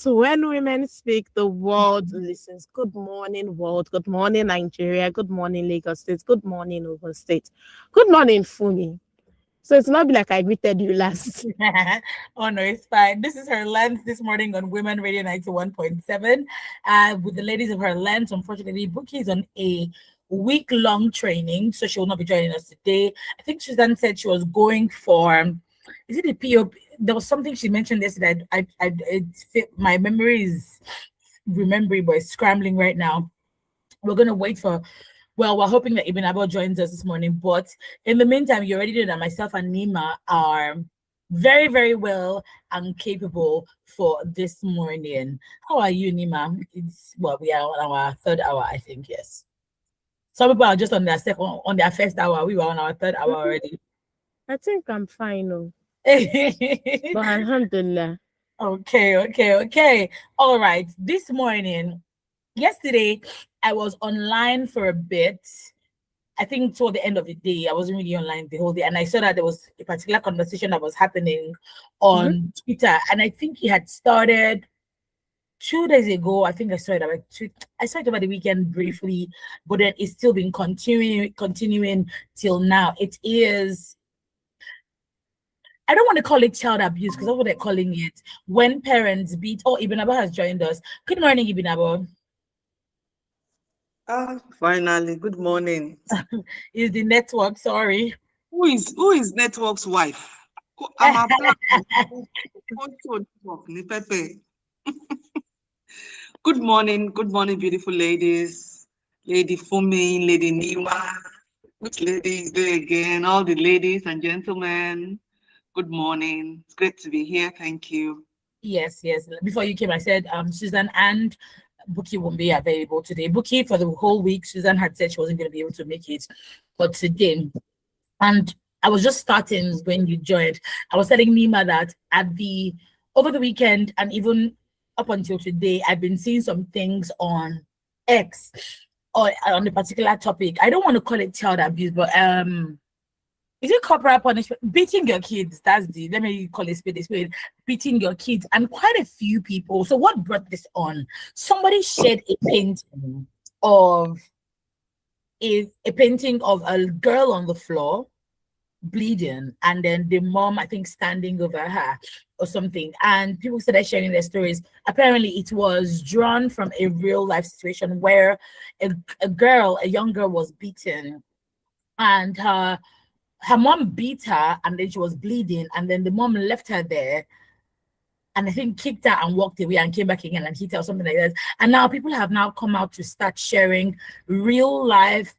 because when women speak, the world listens. Good morning, world. Good morning, Nigeria. Good morning, Lagos State. Good morning, Ogun State. Good morning, Fumi. So it's not be like I greeted you last. Oh no, it's fine. This is HerLens this morning on Women Radio 91.7. With the ladies of HerLens, unfortunately, Bookie is on a week-long training, so she will not be joining us today. I think Suzanne said she was going for, is it a POP? There was something she mentioned yesterday. My memory is remembering, but it's scrambling right now. We're gonna wait for. Well, we're hoping that Ibn Abel joins us this morning, but in the meantime, you already know that myself and Nima are very, very well and capable for this morning. How are you, Nima? We are on our third hour, I think. Yes. Some people are just on their first hour. We were on our third hour already. I think I'm fine, oh. But Alhamdulillah. Okay. All right. This morning, yesterday, I was online for a bit. I think toward the end of the day, I wasn't really online the whole day, and I saw that there was a particular conversation that was happening on Twitter, and I think it had started 2 days ago. I think I saw it about I saw it over the weekend briefly, but then it's still been continuing till now. It is. I don't want to call it child abuse because that's what they're calling it. When parents beat. Oh, Ibn Abba has joined us. Good morning, Ibn Abba. Finally, good morning. Is the network, sorry. Who is network's wife? I'm Good morning, beautiful ladies. Lady Fumi, Lady Nima. Which lady is there again? All the ladies and gentlemen. Good morning. It's great to be here. Thank you. Yes. Before you came, I said Susan and Buki won't be available today. Buki for the whole week. Susan had said she wasn't going to be able to make it for today. And I was just starting when you joined. I was telling Nima that over the weekend and even up until today, I've been seeing some things on X or on a particular topic. I don't want to call it child abuse, but is it corporal punishment? Beating your kids. Let me call it spade. Beating your kids. And quite a few people. So what brought this on? Somebody shared a painting of a girl on the floor bleeding, and then the mom, I think, standing over her or something. And people started sharing their stories. Apparently, it was drawn from a real life situation where a young girl was beaten, and her mom beat her, and then she was bleeding, and then the mom left her there, and I think kicked her and walked away and came back again and hit her or something like that. And now people have now come out to start sharing real life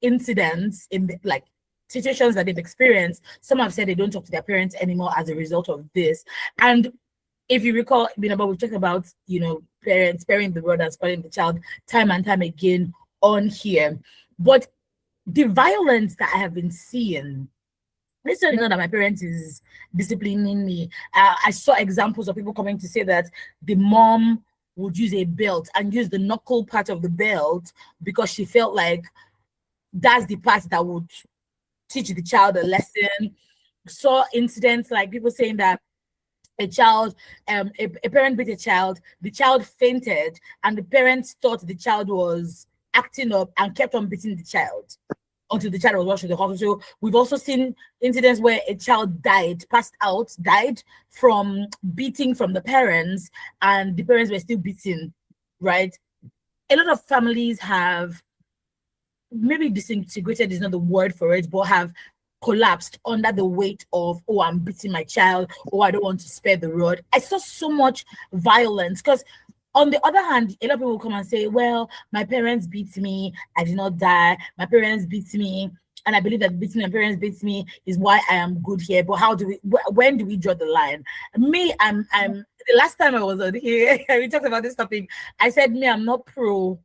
incidents like situations that they've experienced. Some have said they don't talk to their parents anymore as a result of this. And if you recall, we've talked about, parents sparing the word and sparing the child time and time again on here. But the violence that I have been seeing, this is not that my parents is disciplining me. I saw examples of people coming to say that the mom would use a belt and use the knuckle part of the belt because she felt like that's the part that would teach the child a lesson. Saw incidents like people saying that a parent beat a child, the child fainted, and the parents thought the child was acting up and kept on beating the child until the child was rushed to the hospital. We've also seen incidents where a child died from beating from the parents, and the parents were still beating, right? A lot of families have, maybe disintegrated is not the word for it, but have collapsed under the weight of, oh, I'm beating my child, oh, I don't want to spare the rod. I saw so much violence because on the other hand, a lot of people will come and say, well, my parents beat me, I did not die, my parents beat me, and I believe that beating my parents beats me is why I am good here. But when do we draw the line? Me, I'm the last time I was on here, we talked about this topic, I said, I'm not pro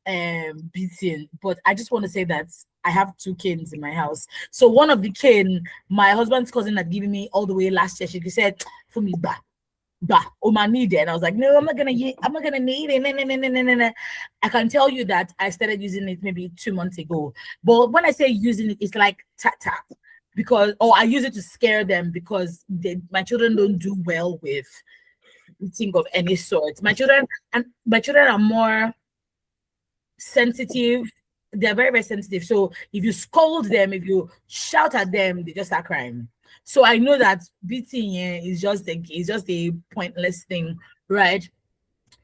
beating, but I just want to say that I have 2 canes in my house. So one of the cane, my husband's cousin had given me all the way last year. She said, for me, Oma need it. And I was like, no, I'm not gonna need it. No. I can tell you that I started using it maybe 2 months ago. But when I say using it, it's like tap, because I use it to scare them because my children don't do well with beating of any sort. My children are more sensitive. They're very, very sensitive. So if you scold them, if you shout at them, they just start crying. So I know that beating is just a pointless thing, right?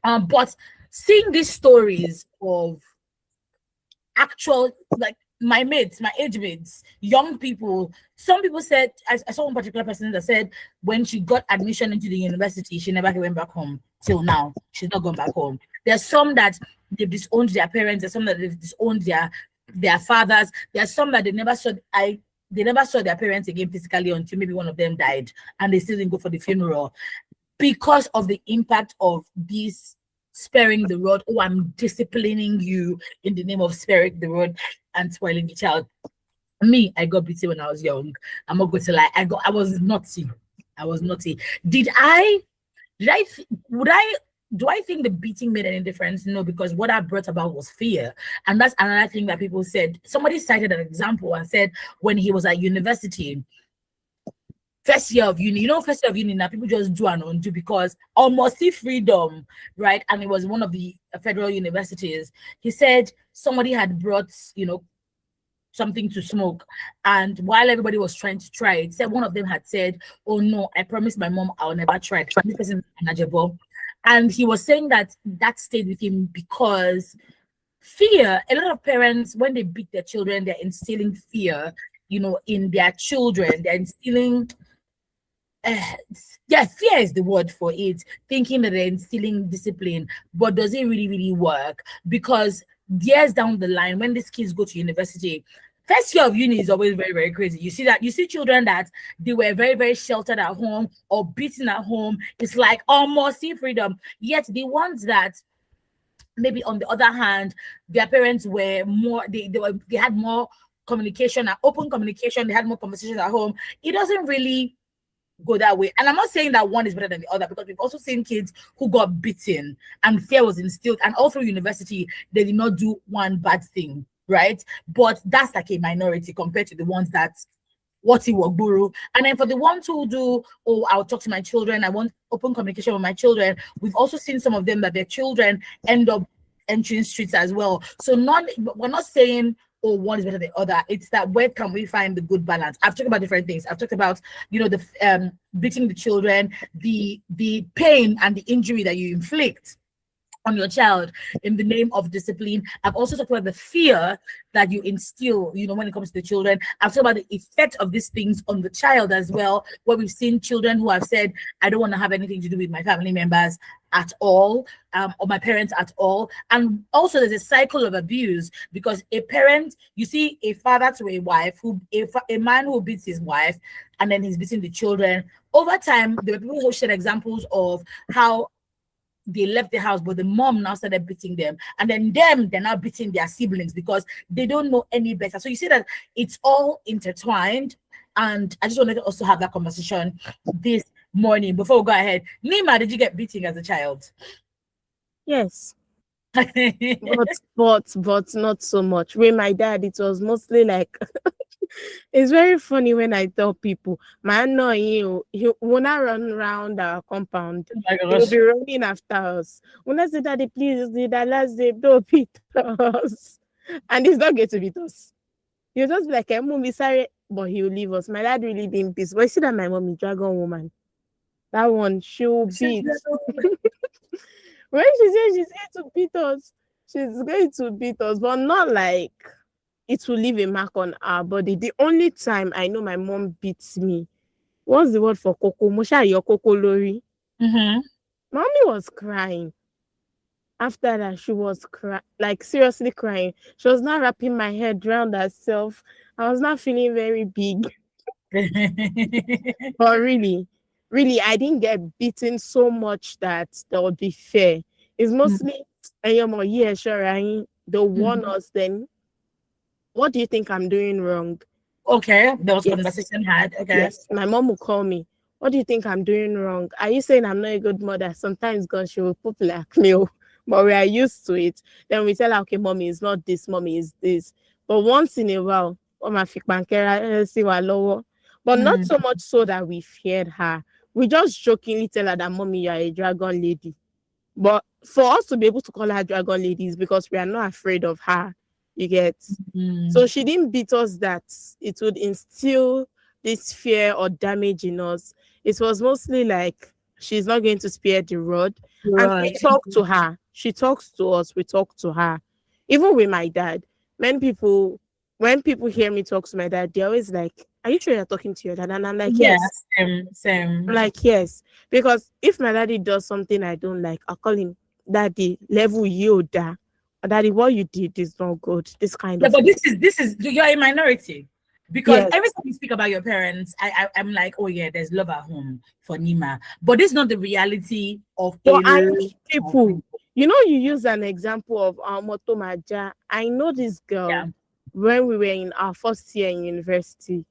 But seeing these stories of actual, like, my mates, my age mates, young people. Some people said, I saw one particular person that said when she got admission into the university, she never went back home till now. She's not gone back home. There's some that they've disowned their parents. There's some that they've disowned their fathers. There's some that they never saw their parents again physically until maybe one of them died, and they still didn't go for the funeral because of the impact of this sparing the rod. Oh, I'm disciplining you in the name of sparing the rod and spoiling the child. Me, I got beaten when I was young. I'm not going to lie. I was naughty. I was naughty. Do I think the beating made any difference? No, because what I brought about was fear. And that's another thing that people said. Somebody cited an example and said when he was at university, first year of uni, first year of uni now, people just do and undo because almost see freedom, right? And it was one of the federal universities. He said somebody had brought, something to smoke. And while everybody was trying to try it, said one of them had said, "Oh no, I promised my mom I'll never try it." This person is manageable. And he was saying that stayed with him because fear. A lot of parents, when they beat their children, they're instilling fear, in their children. They're instilling fear is the word for it, thinking that they're instilling discipline. But does it really, really work? Because years down the line, when these kids go to university, first year of uni is always very, very crazy. You see children that they were very, very sheltered at home or beaten at home. It's like almost see freedom. Yet the ones that maybe on the other hand, their parents were more, they had more communication, open communication, they had more conversations at home. It doesn't really go that way. And I'm not saying that one is better than the other, because we've also seen kids who got beaten and fear was instilled, and all through university they did not do one bad thing, right? But that's like a minority compared to the ones that what he will guru. And then for the ones who do, "Oh, I'll talk to my children, I want open communication with my children," we've also seen some of them that their children end up entering streets as well. So we're not saying, "Oh, one is better than the other." It's that where can we find the good balance? I've talked about different things. I've talked about, the beating the children, the pain and the injury that you inflict on your child in the name of discipline. I've also talked about the fear that you instill, when it comes to the children. I've talked about the effect of these things on the child as well, where we've seen children who have said, "I don't want to have anything to do with my family members at all, or my parents at all." And also there's a cycle of abuse, because a parent, you see a father to a wife, a man who beats his wife, and then he's beating the children. Over time, there were people who shared examples of how they left the house, but the mom now started beating them, and then they're now beating their siblings because they don't know any better. So you see that it's all intertwined. And I just wanted to also have that conversation this morning before we go ahead. Nima, did you get beating as a child? Yes. but not so much. With my dad, it was mostly like it's very funny when I tell people, "Man, no, he will not run around our compound. Oh my He gosh. will be running after us. When I say, 'Daddy, please, the last day, don't beat us,' and he's not going to beat us. He'll just be like, 'Mommy, sorry,' but he'll leave us." My dad really didn't peace. But you see that my mommy, dragon woman, that one, she'll beat. When she says she's going to beat us, she's going to beat us, but not like it will leave a mark on our body. The only time I know my mom beats me, what's the word for Coco? Mosha your Coco Lori. Mm-hmm. Mommy was crying. After that, she was like seriously crying. She was not wrapping my head around herself. I was not feeling very big. But really, I didn't get beaten so much that would be fair. It's mostly, yeah, sure, they'll warn us then. What do you think I'm doing wrong? Okay, there was Yes. conversation had. Okay. Yes, my mom will call me. "What do you think I'm doing wrong? Are you saying I'm not a good mother?" Sometimes, God, she will put blackmail, but we are used to it. Then we tell her, "Okay, mommy, it's not this, mommy, it's this." But once in a while, but not so much so that we feared her. We just jokingly tell her that mommy, you are a dragon lady. But for us to be able to call her dragon ladies because we are not afraid of her, you get. So she didn't beat us that it would instill this fear or damage in us. It was mostly like she's not going to spare the rod. And we Right. talk to her. She talks to us. We talk to her. Even with my dad. When people hear me talk to my dad, they're always like, "Are you sure you're talking to your dad?" And I'm like, Yeah, "Yes." same. I'm like, "Yes." Because if my daddy does something I don't like, I'll call him, "Daddy, level Yoda. Daddy, what you did is not good." This kind Yeah, of but this is you're a minority. Because yes. every time you speak about your parents, I'm like, oh yeah, there's love at home for Nima. But it's not the reality of But a I lot know of people, people. you use an example of Motomaja. I know this Yeah. girl when we were in our first year in university.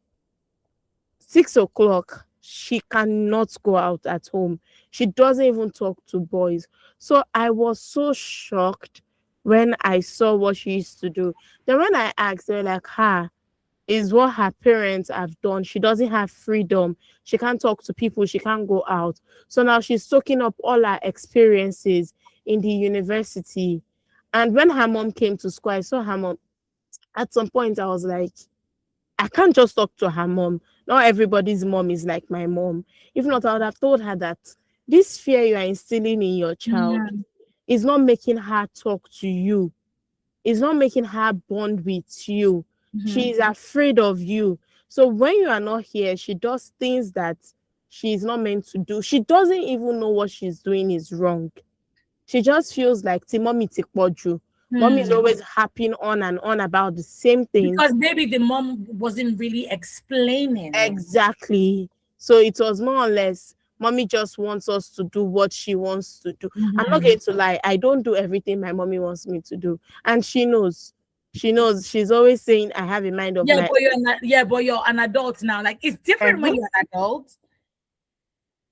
6 o'clock, she cannot go out at home. She doesn't even talk to boys. So I was so shocked when I saw what she used to do. Then when I asked, they were like, is what her parents have done. She doesn't have freedom. She can't talk to people. She can't go out. So now she's soaking up all her experiences in the university. And when her mom came to school, I saw her mom. At some point, I was like, I can't just talk to her mom. Not everybody's mom is like my mom. If not, I would have told her that this fear you are instilling in your child Mm. is not making her talk to you. It's not making her bond with you. She is afraid of you. So when you are not here, she does things that she is not meant to do. She doesn't even know what she's doing is wrong. She just feels like mommy tikpoju. Mommy is Hmm. always harping on and on about the same things. Because maybe the mom wasn't really explaining. Exactly. So it was more or less, mommy just wants us to do what she wants to do. I'm not going to lie. I don't do everything my mommy wants me to do. And she knows. She knows. She's always saying, I have a mind of Yeah, my but you're an adult now. Like it's different when own. you're an adult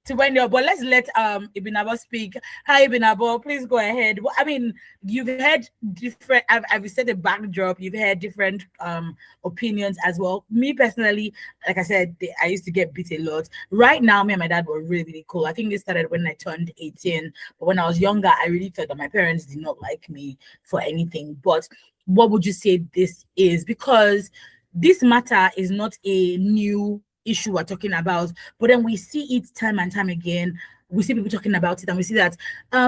to when you're. But let's let Ibn Abba speak. Hi, Ibn Abba, please go ahead. I mean, you've heard different. I've said a backdrop. You've heard different opinions as well. Me personally, like I said, I used to get beat a lot. Right now, me and my dad were really, really cool. I think this started when I turned 18. But when I was younger, I really felt that my parents did not like me for anything. But what would you say this is? Because this matter is not a new issue we're talking about, but then we see it time and time again. We see people talking about it, and we see that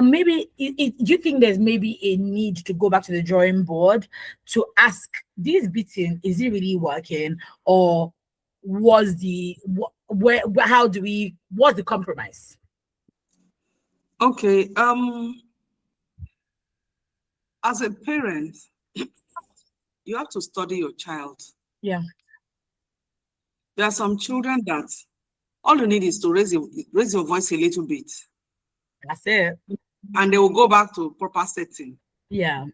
maybe do you think there's maybe a need to go back to the drawing board to ask this beating, is it really working, or was the where how do we what's the compromise? Okay. As a parent, you have to study your child. Yeah, There are some children that all you need is to raise your voice a little bit, that's it. and they will go back to proper setting. Yeah.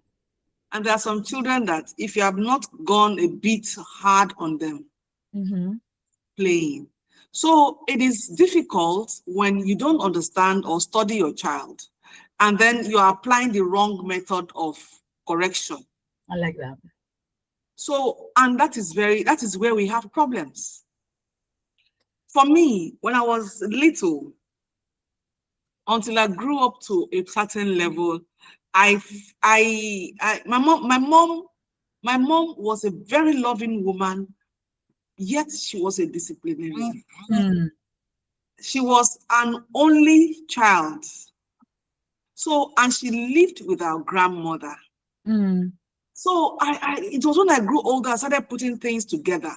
And there are some children that if you have not gone a bit hard on them playing, so it is difficult when you don't understand or study your child, and then you are applying the wrong method of correction. I like that. So, and that is where we have problems. For me, when I was little, until I grew up to a certain level, my mom was a very loving woman, yet she was a disciplinarian. Mm. She was an only child. So, and she lived with our grandmother. Mm. So it was when I grew older, I started putting things together.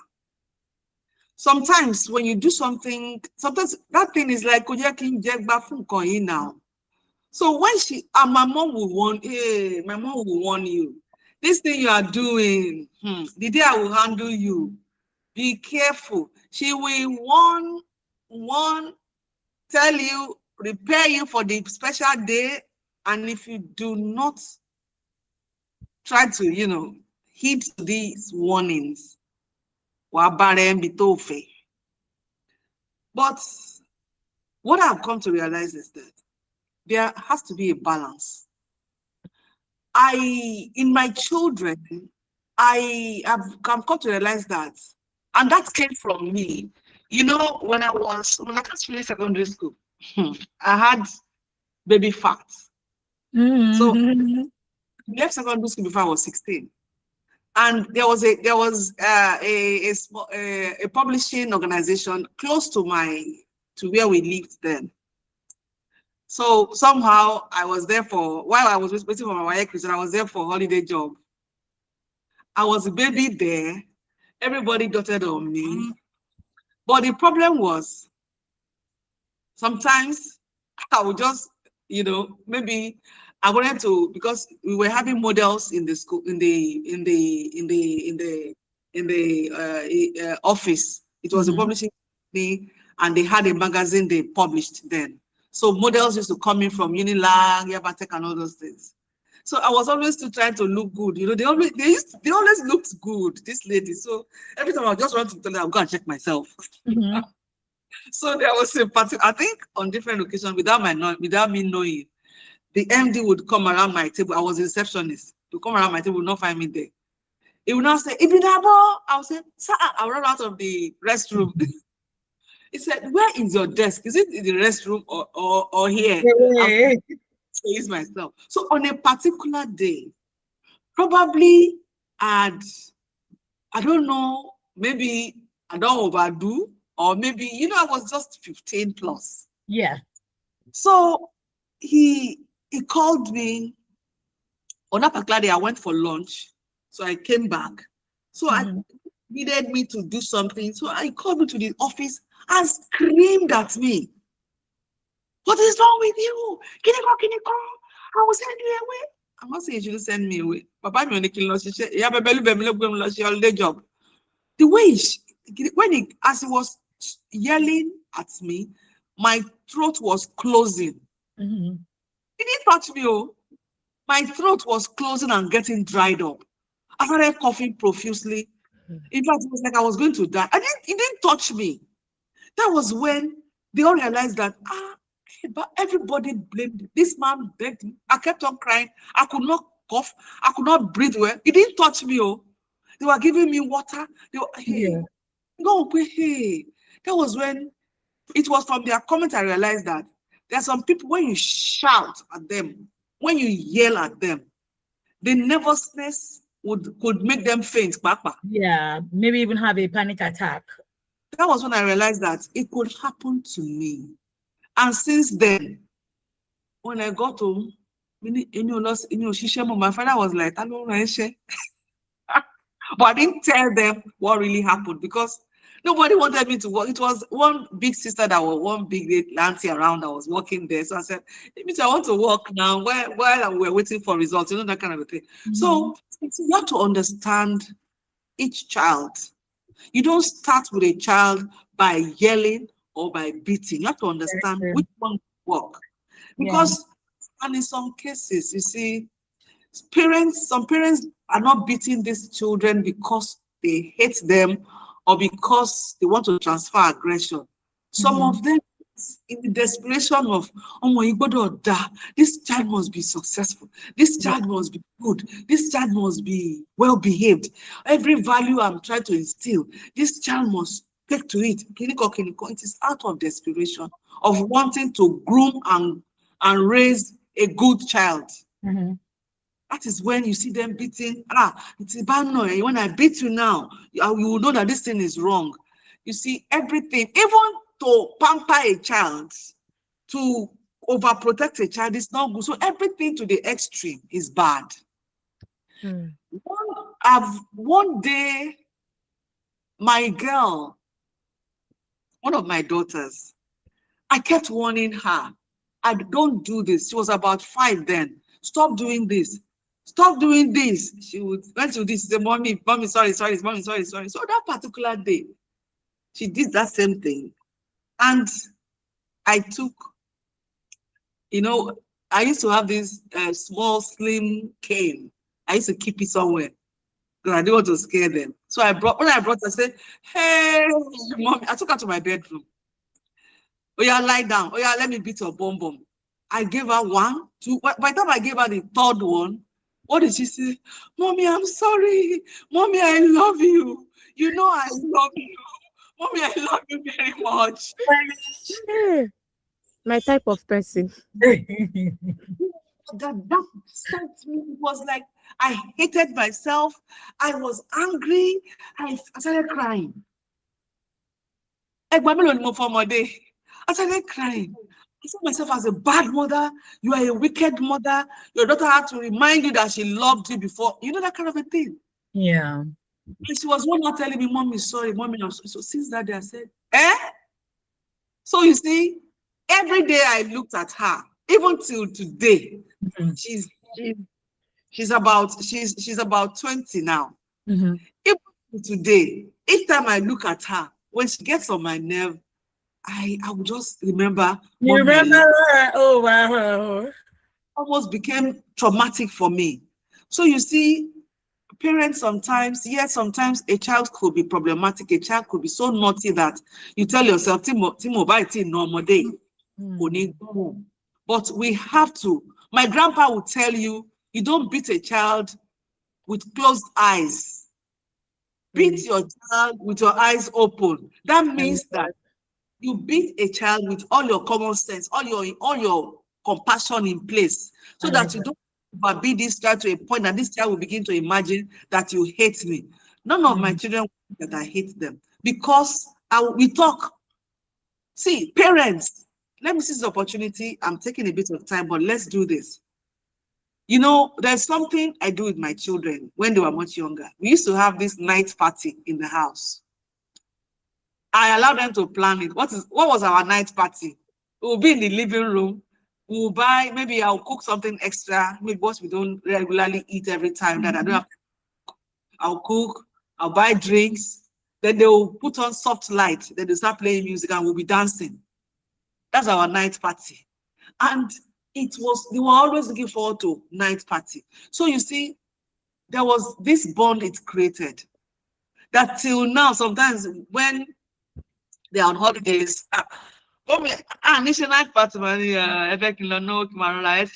Sometimes when you do something, sometimes that thing is like now. So when my mom will warn, hey, my mom will warn you. This thing you are doing, the day I will handle you. Be careful. She will warn, tell you, prepare you for the special day. And if you do not try to, heed these warnings, but what I've come to realize is that there has to be a balance. In my children, I have come to realize that, and that came from me. You know, when I was finished secondary school, I had baby fat. So Mhm. I left secondary school before I was 16. And there was a publishing organization close to where we lived then. So somehow I was there while I was waiting for my wife, I was there for a holiday job. I was a baby there. Everybody dotted on me. But the problem was sometimes I would just, maybe I wanted to, because we were having models in the school, in the office. It was a publishing company, and they had a magazine they published then. So models used to come in from Unilag, Yabatek, and all those things. So I was always still trying to look good. They always looked good, this lady. So every time I just want to tell them, I'll go and check myself. Mhm. So there was a party, I think on different occasions, without me knowing, the MD would come around my table. I was a receptionist. To come around my table, would not find me there. He would not say, Ibidabo. I would say, sir, I'll run out of the restroom. He said, where is your desk? Is it in the restroom or here? I'll Yeah. face myself. So on a particular day, probably I don't know, maybe I don't overdo, or maybe, I was just 15 plus. Yeah. So he called me on that particular day. I went for lunch, so I came back. So I needed me to do something. So I called me to the office and screamed at me. What is wrong with you? Can you come? I will send you away. I'm not saying you shouldn't send me away. Papa, me holiday job. The way as he was yelling at me, my throat was closing. Mm-hmm. He didn't touch me. Oh, my throat was closing and getting dried up. I started coughing profusely. In fact, it was like I was going to die. He didn't touch me. That was when they all realized that, but everybody blamed this man. Begged me. I kept on crying. I could not cough. I could not breathe well. He didn't touch me. Oh, they were giving me water. Hey, no, hey. That was when it was from their comment I realized that there are some people, when you shout at them, when you yell at them, the nervousness could make them faint. Yeah, maybe even have a panic attack. That was when I realized that it could happen to me. And since then, when I got home, my father was like, but I didn't tell them what really happened because nobody wanted me to work. It was one big sister one big auntie around that was working there. So I said, I want to work now while we're waiting for results, that kind of a thing. Mm-hmm. So you have to understand each child. You don't start with a child by yelling or by beating. You have to understand which one will work. Because, and in some cases, you see, some parents are not beating these children because they hate them or because they want to transfer aggression. Some of them, in the desperation of, this child must be successful. This child must be good. This child must be well behaved. Every value I'm trying to instill, this child must take to it. It is out of desperation of wanting to groom and raise a good child. That is when you see them beating. It's a bad noise. When I beat you now, you will know that this thing is wrong. You see, everything, even to pamper a child, to overprotect a child is not good. So everything to the extreme is bad. One day, my girl, one of my daughters, I kept warning her, I don't do this. She was about 5 then. Stop doing this. Stop doing this. She would, when she would do this, she said, mommy, sorry. Mommy, sorry. So that particular day, she did that same thing. And I took, I used to have this small, slim cane. I used to keep it somewhere because I didn't want to scare them. So when I brought her, I said, hey, mommy, I took her to my bedroom. Oh yeah, lie down. Oh yeah, let me beat your bum bum. I gave her 1, 2. By the time I gave her the 3rd one, what did she say? Mommy, I'm sorry. Mommy, I love you. You know I love you. Mommy, I love you very much. Hey, my type of person. That set me. It was like I hated myself. I was angry. I started crying. I started crying. I saw myself as a bad mother. You are a wicked mother. Your daughter had to remind you that she loved you before. You know, that kind of a thing. Yeah. And she was one more telling me, Mommy, sorry, Mommy, I'm sorry. So since that day, I said, eh? So you see, every day I looked at her, even till today, Mhm. she's she's about 20 now. Mhm. Even till today, each time I look at her, when she gets on my nerve, I will just remember, You Mommy, I remember love. her? Oh wow. Almost became traumatic for me. So you see, parents sometimes, yes, sometimes a child could be problematic. A child could be so naughty that you tell yourself, Timo, by normal day. But we have to. My grandpa would tell you, you don't beat a child with closed eyes. Beat your child with your eyes open. That means that you beat a child with all your common sense, all your compassion in place, so that you don't beat this child to a point that this child will begin to imagine that you hate me. None of my children that I hate them, because we talk. See, parents, let me seize the opportunity. I'm taking a bit of time, but let's do this. You know, there's something I do with my children when they were much younger. We used to have this night party in the house. I allowed them to plan it. What was our night party? We'll be in the living room. We'll buy, maybe I'll cook something extra, maybe what we don't regularly eat every time that I don't have. I'll cook, I'll buy drinks. Then they'll put on soft light. Then they'll start playing music and we'll be dancing. That's our night party. And they were always looking forward to night party. So you see, there was this bond it created that till now, sometimes when they're on holidays, national night party,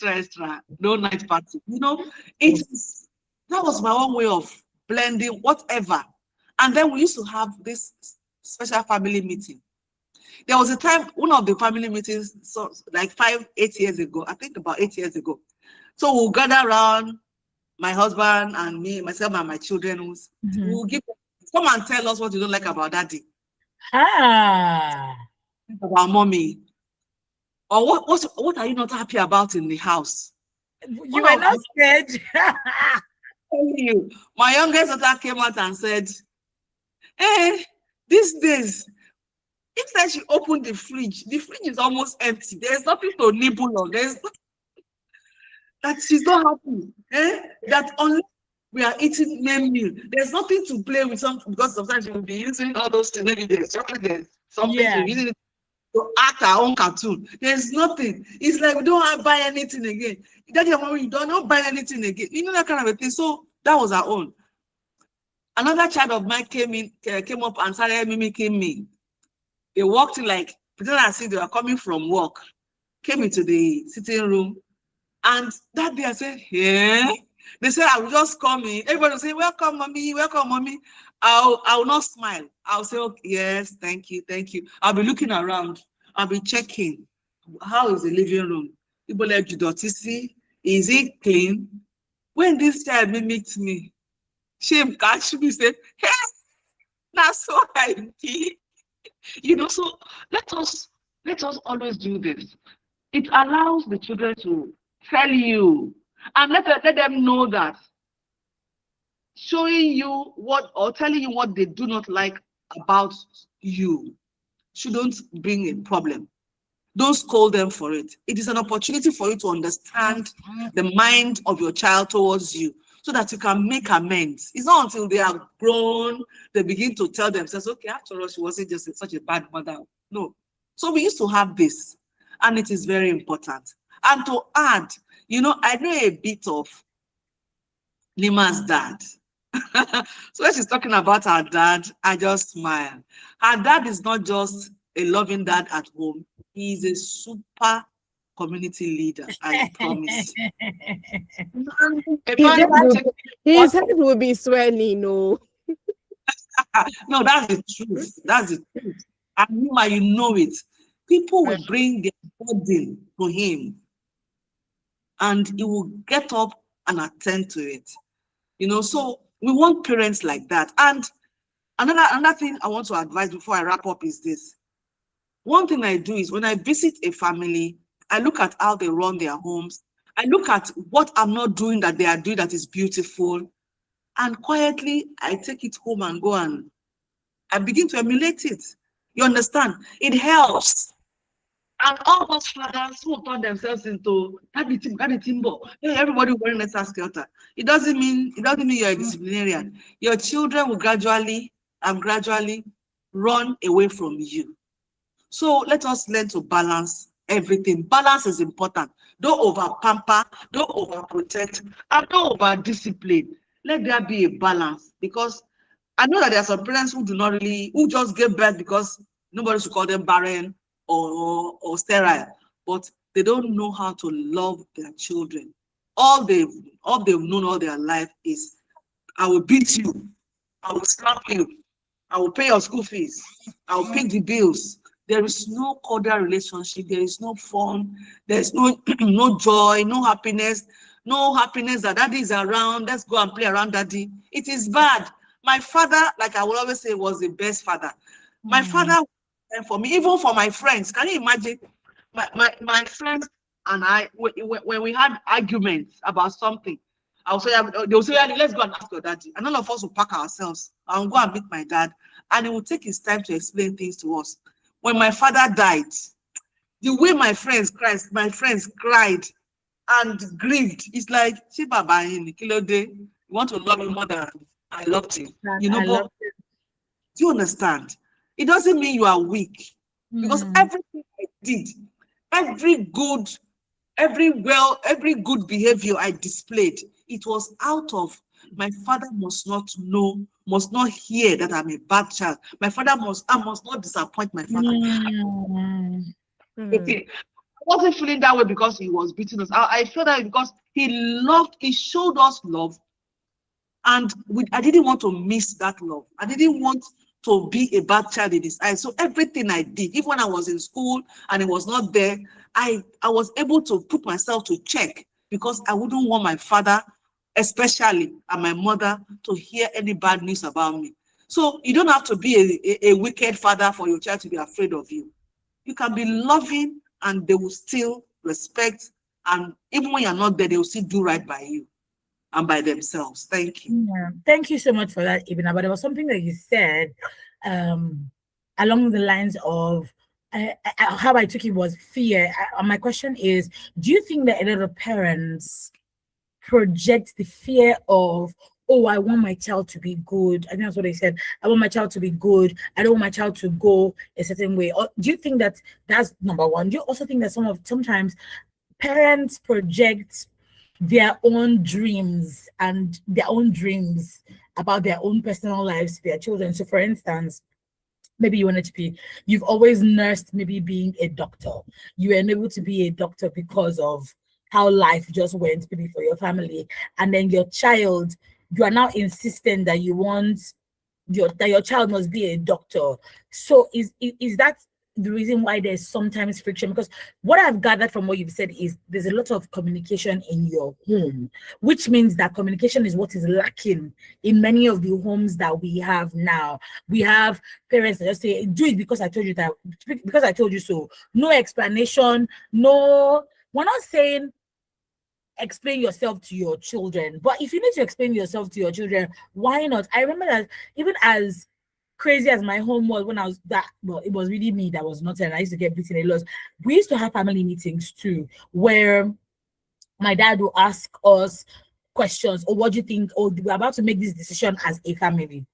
extra, no night party. You know, that was my own way of blending whatever. And then we used to have this special family meeting. There was a time, one of the family meetings, so like 8 years ago, I think about 8 years ago. So we'll gather around, my husband and me, myself and my children, we'll come and tell us what you don't like about daddy, about mommy, or what are you not happy about in the house? You were not scared. You, my youngest daughter came out and said, "Hey, these days, if she opened the fridge is almost empty. There's nothing to nibble on. That she's not happy. That unless we are eating main meal, there's nothing to play with, because sometimes we'll be using all those things. Maybe there's something to using it to act our own cartoon. There's nothing. It's like we don't buy anything again. Daddy and mommy, you don't buy anything again. You know, that kind of a thing. So that was our own. Another child of mine came up and started mimicking me. They walked in like, pretend as if they were coming from work, came into the sitting room. And that day I said, yeah. They said, I will just come in. Everybody will say, welcome, mommy, welcome, mommy. I will not smile. I'll say, okay, yes, thank you, thank you. I'll be looking around. I'll be checking. How is the living room? People like Judotisi. Is it clean? When this child mimicked me, shame catch me, say, hey, that's so I did. You know, so let us always do this. It allows the children to tell you, and let them know that showing you what or telling you what they do not like about you shouldn't bring a problem. Don't scold them for it. It is an opportunity for you to understand the mind of your child towards you, so that you can make amends. It's not until they are grown, they begin to tell themselves, okay, after all, she wasn't just such a bad mother. No. So we used to have this, and it is very important. And to add, you know, I know a bit of Lima's dad. So when she's talking about her dad, I just smile. Her dad is not just a loving dad at home. He is a super community leader, I promise. His head will be swelling, no. No, that's the truth. That's the truth. And you know it. People will bring their burden to him, and he will get up and attend to it. So we want parents like that. And another thing I want to advise before I wrap up is this. One thing I do is when I visit a family, I look at how they run their homes. I look at what I'm not doing that they are doing that is beautiful. And quietly, I take it home and go and I begin to emulate it. You understand? It helps. And all those fathers who turn themselves into daddy timbo, hey, everybody wearing a skelter. It doesn't mean you're a disciplinarian. Your children will gradually run away from you. So let us learn to balance everything. Balance is important. Don't over pamper, don't over protect, and don't over discipline. Let there be a balance, because I know that there are some parents who who just give birth because nobody should call them barren or sterile, but they don't know how to love their children. All they've known all their life is, I will beat you, I will slap you, I will pay your school fees, I will pay the bills. There is no cordial relationship. There is no fun. There is no no joy, no happiness that daddy is around. Let's go and play around daddy. It is bad. My father, like I will always say, was the best father. My father, for me, even for my friends. Can you imagine? My friends and I, when we had arguments about something, I'll say, they'll say, let's go and ask your daddy. And all of us will pack ourselves and go and meet my dad. And he will take his time to explain things to us. When my father died, the way my friends cried and grieved, it's like, you want to love him more than I loved him. But do you understand? It doesn't mean you are weak, because everything I did, every good behavior I displayed, it was out of, my father must not hear that I'm a bad child. I must not disappoint my father. Okay. I wasn't feeling that way because he was beating us. I felt that because he showed us love, and I didn't want to miss that love. I didn't want to be a bad child in his eyes. So everything I did, even when I was in school and he was not there, I was able to put myself to check, because I wouldn't want my father, especially, and my mother, to hear any bad news about me. So you don't have to be a wicked father for your child to be afraid of you. You can be loving and they will still respect, and even when you're not there, they will still do right by you and by themselves. Thank you. Yeah. Thank you so much for that, Ibina. But there was something that you said along the lines of how I took it was fear. My question is, do you think that a lot of parents project the fear of, oh, I want my child to be good? I think that's what they said. I want my child to be good. I don't want my child to go a certain way. Or do you think that that's number one? Do you also think that sometimes parents project their own dreams about their own personal lives to their children? So for instance, maybe you've always nursed maybe being a doctor. You were unable to be a doctor because of how life just went maybe for your family. And then you are now insistent that your child must be a doctor. So is that the reason why there's sometimes friction? Because what I've gathered from what you've said is there's a lot of communication in your home, which means that communication is what is lacking in many of the homes that we have now. We have parents that just say, do it because I told you that, because I told you so. No explanation, no, we're not saying explain yourself to your children, but if you need to explain yourself to your children, why not? I remember that even as crazy as my home was when I was it was really me that was not, and I used to get beaten a lot. We used to have family meetings too, where my dad would ask us questions, or what do you think? Or we're about to make this decision as a family.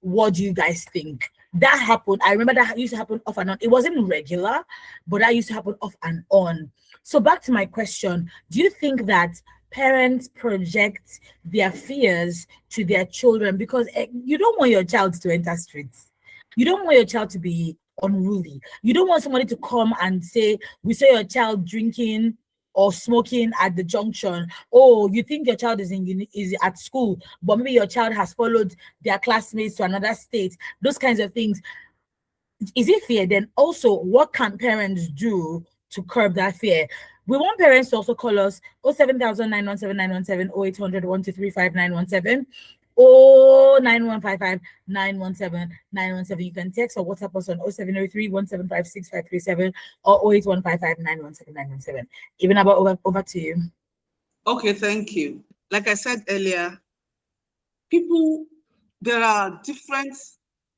What do you guys think? That happened. I remember that used to happen off and on. It wasn't regular, but that used to happen off and on. So back to my question, do you think that parents project their fears to their children because you don't want your child to enter streets? You don't want your child to be unruly. You don't want somebody to come and say, we saw your child drinking or smoking at the junction. Oh, you think your child is is at school, but maybe your child has followed their classmates to another state. Those kinds of things. Is it fear? Then also, what can parents do to curb that fear? We want parents to also call us 07917 0800 1235 917 09155 917 917. You can text or WhatsApp us on 0703 175 6537 or 08155 917 917. Even about over to you. Okay, thank you. Like I said earlier, there are different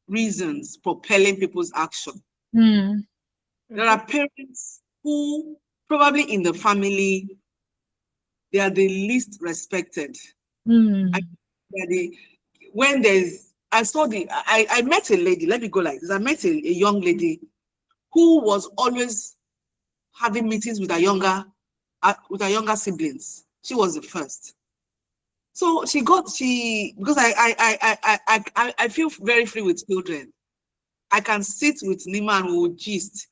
reasons propelling people's action. There are parents who probably in the family, they are the least respected. I met a lady, let me go like this. I met a young lady who was always having meetings with her younger siblings. She was the first. So because I feel very free with children. I can sit with Nima and we'll gist.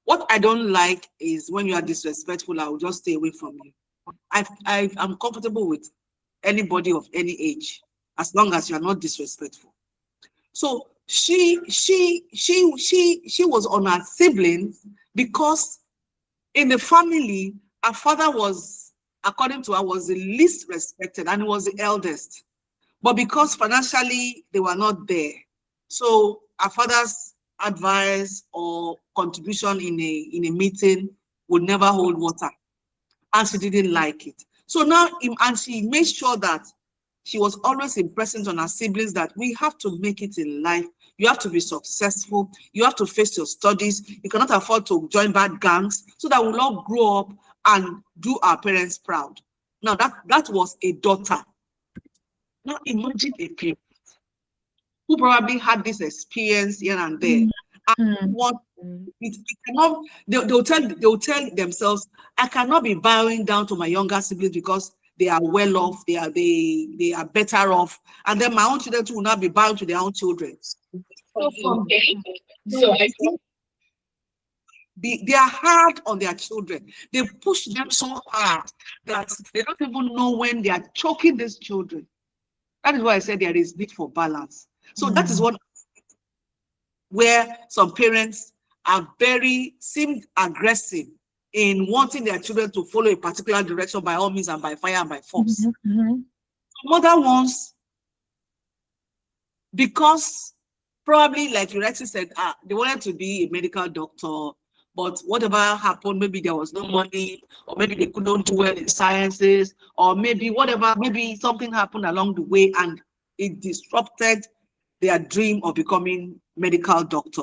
What I don't like is when you are disrespectful, I will just stay away from you. I'm comfortable with anybody of any age, as long as you are not disrespectful. So she was on her siblings because in the family, her father was, according to her, was the least respected and he was the eldest. But because financially they were not there, so her father's advice or contribution in a meeting would never hold water, and she didn't like it. So now, and she made sure that she was always impressing on her siblings that we have to make it in life. You have to be successful. You have to face your studies. You cannot afford to join bad gangs, so that we'll all grow up and do our parents proud. Now that was a daughter. Now imagine a parent who probably had this experience here and there. And they'll tell themselves, I cannot be bowing down to my younger siblings because they are well off, they are better off, and then my own children too will not be bowing to their own children. They are hard on their children. They push them so hard that they don't even know when they are choking these children. That is why I said there is need for balance. So that is where some parents seem aggressive in wanting their children to follow a particular direction by all means and by fire and by force. Some other ones, because probably, like you rightly said, they wanted to be a medical doctor, but whatever happened, maybe there was no money, or maybe they couldn't do well in sciences, or maybe something happened along the way and it disrupted their dream of becoming medical doctor.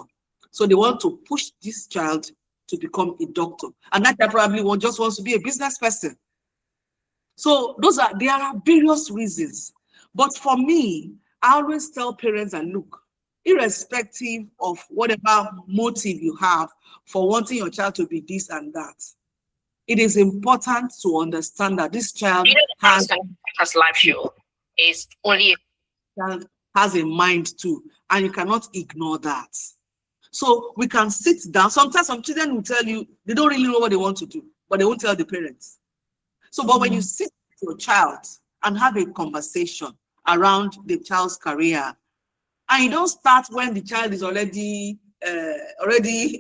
So they want to push this child to become a doctor. And that child probably just wants to be a business person. So there are various reasons. But for me, I always tell parents that, look, irrespective of whatever motive you have for wanting your child to be this and that, it is important to understand that this child has live show is only has a mind too, and you cannot ignore that. So we can sit down. Sometimes some children will tell you they don't really know what they want to do, but they won't tell the parents. So, but when you sit with your child and have a conversation around the child's career, and you don't start when the child is already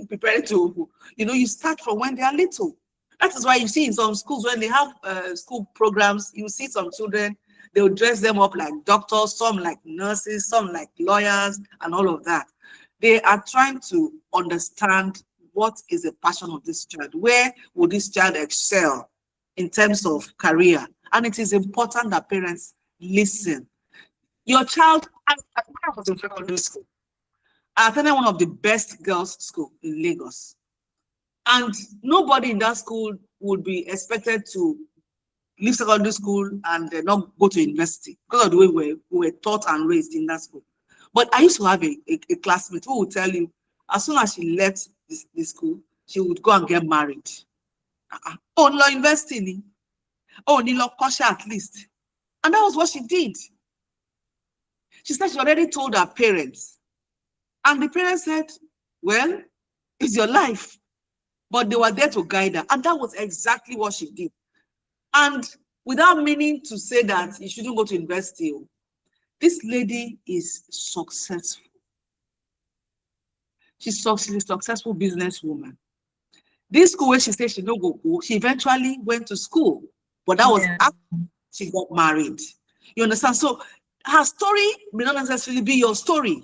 prepared to, you start from when they are little. That is why you see in some schools, when they have school programs, you see some children, they'll dress them up like doctors, some like nurses, some like lawyers, and all of that. They are trying to understand what is the passion of this child. Where will this child excel in terms of career? And it is important that parents listen. Your child, I was in secondary school. I attended one of the best girls' school in Lagos. And nobody in that school would be expected to leave secondary school and not go to university because of the way we were taught and raised in that school. But I used to have a classmate who would tell you, as soon as she left the school, she would go and get married. Oh, no university. Oh, no kosher at least. And that was what she did. She said she already told her parents. And the parents said, well, it's your life. but they were there to guide her. And that was exactly what she did. And without meaning to say that you shouldn't go to university, this lady is successful. She's a successful businesswoman. This school where she said she don't go, she eventually went to school, but that was after she got married. You understand? So her story may not necessarily be your story.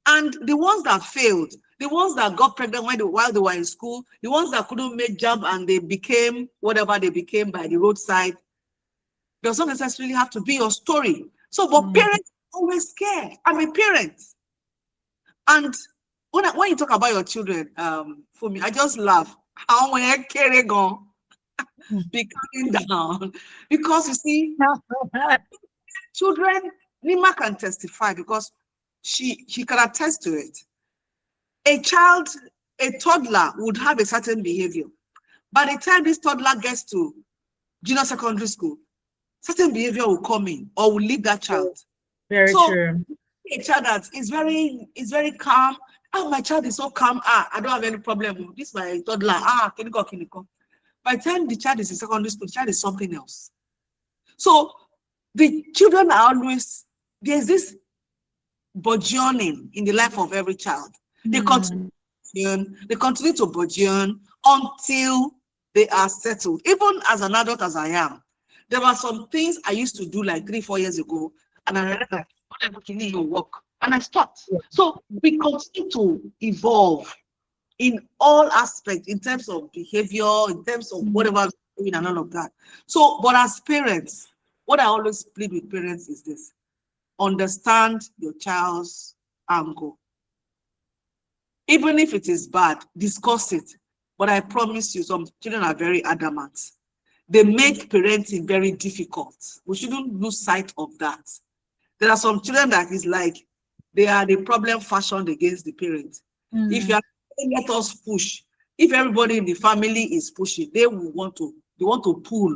And the ones that failed, the ones that got pregnant while they were in school, the ones that couldn't make job and they became whatever they became by the roadside, does not necessarily have to be your story. So, but parents always care. I'm a parent. And when you talk about your children, for me, I just laugh. How when I carry on, be coming down. Because you see, children, Nima can testify because she can attest to it. A child, a toddler would have a certain behavior. By the time this toddler gets to junior secondary school, certain behavior will come in or will leave that child. Very true. A child that is very calm. Oh, my child is so calm. I don't have any problem. This is my toddler. Kiniko. By the time the child is in secondary school, the child is something else. So the children are always, there's this burgeoning in the life of every child. They continue to burgeon until they are settled. Even as an adult as I am, there were some things I used to do like 3-4 years ago, and I realized that it will work, and I stopped. Yeah. So we continue to evolve in all aspects, in terms of behavior, in terms of whatever doing and all of that. So, but as parents, what I always plead with parents is this: understand your child's angle. Even if it is bad, discuss it. But I promise you, some children are very adamant. They make parenting very difficult. We shouldn't lose sight of that. There are some children that is like, they are the problem fashioned against the parent. If you are saying, let us push, if everybody in the family is pushing, they want to pull.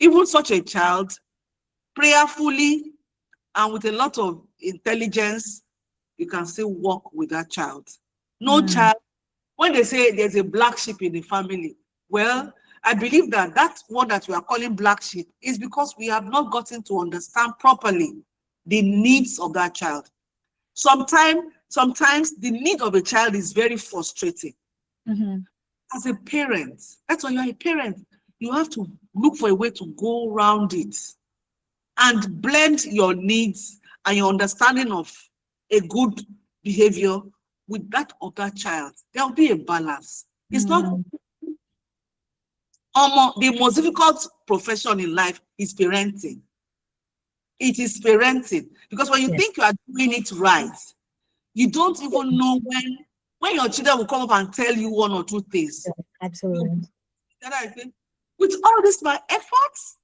Even such a child, prayerfully and with a lot of intelligence, you can still work with that child. No child, when they say there's a black sheep in the family, well, I believe that one that we are calling black sheep is because we have not gotten to understand properly the needs of that child. Sometimes the need of a child is very frustrating. As a parent, that's why you're a parent. You have to look for a way to go around it and blend your needs and your understanding of a good behavior with that of that child. There will be a balance. It's not the most difficult profession in life is parenting. It is parenting, because when you think you are doing it right, you don't even know when your children will come up and tell you one or two things. Absolutely. With all this my efforts,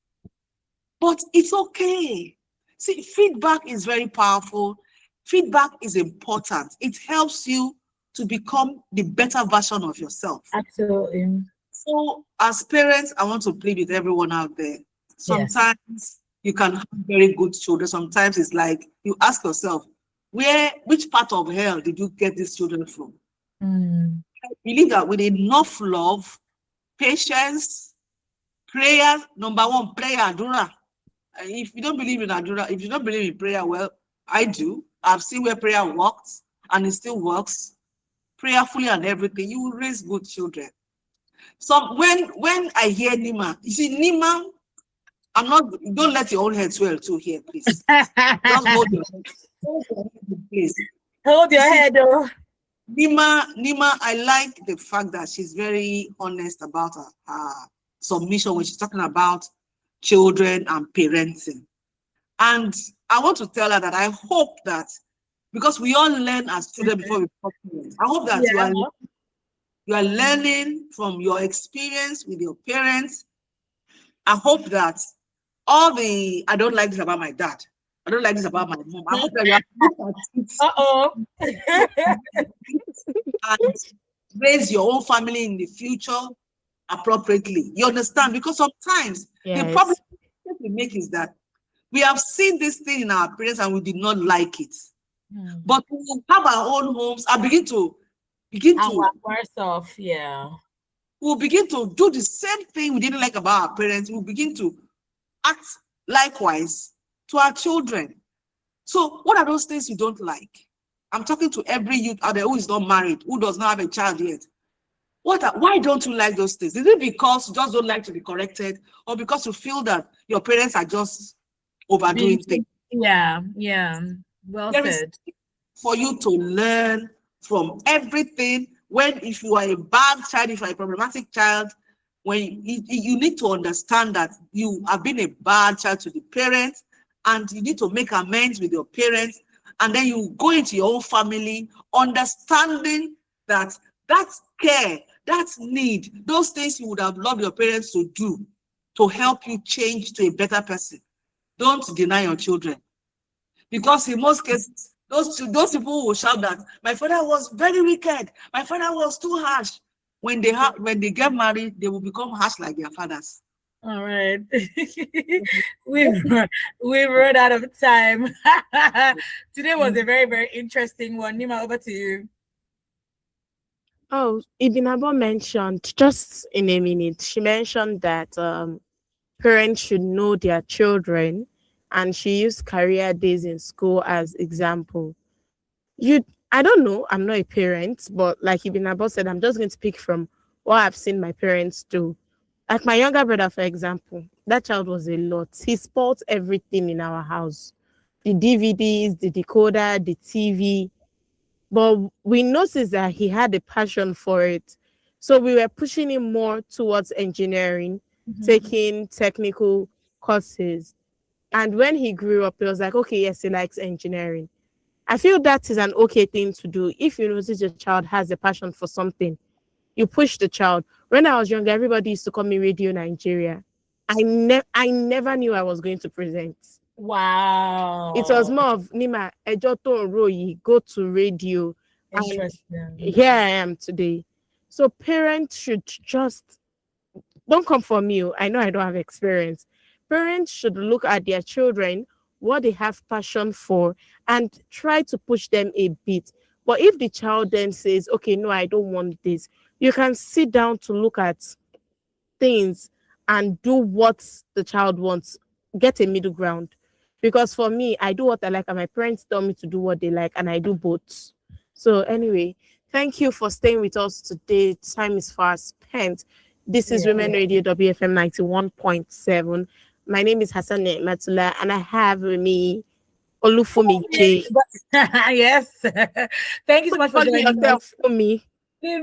but it's okay. See, feedback is very powerful. Feedback is important. It helps you to become the better version of yourself. Absolutely. So as parents, I want to plead with everyone out there. Sometimes you can have very good children. Sometimes it's like you ask yourself, which part of hell did you get these children from? I believe that with enough love, patience, prayer, number one, prayer, adura. If you don't believe in adura, if you don't believe in prayer, well, I do. I've seen where prayer works and it still works. Prayerfully and everything, you will raise good children. So when I hear Nima, you see, Nima, don't let your own head swell too here, please. Just hold your head, please. Hold your head, though. Nima, I like the fact that she's very honest about her submission when she's talking about children and parenting. And I want to tell her that I hope that, because we all learn as children before we become parents, I hope that you are learning from your experience with your parents. I hope that I don't like this about my dad, I don't like this about my mom, I hope that you have looked at it and raise your own family in the future appropriately. You understand? Because sometimes the problem we make is that we have seen this thing in our parents and we did not like it. But we have our own homes and begin to begin And to we're worse off, yeah. we'll begin to do the same thing we didn't like about our parents. We'll begin to act likewise to our children. So what are those things you don't like? I'm talking to every youth out there who is not married, who does not have a child yet. Why don't you like those things? Is it because you just don't like to be corrected, or because you feel that your parents are just overdoing things? Yeah. Well There is said. for you to learn from everything. If you are a bad child, if you are a problematic child, when you need to understand that you have been a bad child to the parents, and you need to make amends with your parents, and then you go into your own family, understanding that care, that need, those things you would have loved your parents to do to help you change to a better person. Don't deny your children. Because in most cases, those people will shout that my father was very wicked, my father was too harsh. When they get married, they will become harsh like their fathers. All right. we've run out of time. Today was a very, very interesting one. Nima, over to you. Oh, Ibinabo mentioned just in a minute. She mentioned that parents should know their children, and she used career days in school as example. I don't know, I'm not a parent, but like Ibinabo said, I'm just going to pick from what I've seen my parents do. Like my younger brother, for example, that child was a lot. He spoilt everything in our house, the DVDs, the decoder, the TV. But we noticed that he had a passion for it. So we were pushing him more towards engineering, taking technical courses. And when he grew up, he was like, okay, yes, he likes engineering. I feel that is an okay thing to do. If you notice your child has a passion for something, you push the child. When I was younger, everybody used to call me Radio Nigeria. I never knew I was going to present. Wow. It was more of Nima, Ejoto Royi, go to radio. And Interesting. here I am today. So parents should just don't come for me. I know I don't have experience. Parents should look at their children, what they have passion for, and try to push them a bit. But if the child then says, okay, no, I don't want this, you can sit down to look at things and do what the child wants. Get a middle ground. Because for me, I do what I like, and my parents tell me to do what they like, and I do both. So, anyway, thank you for staying with us today. Time is fast spent. This is Women Radio WFM 91.7. My name is Hassan Matula, and I have with me Olufumi J. Yes. Thank you so much for Call joining yourself us. for me. Me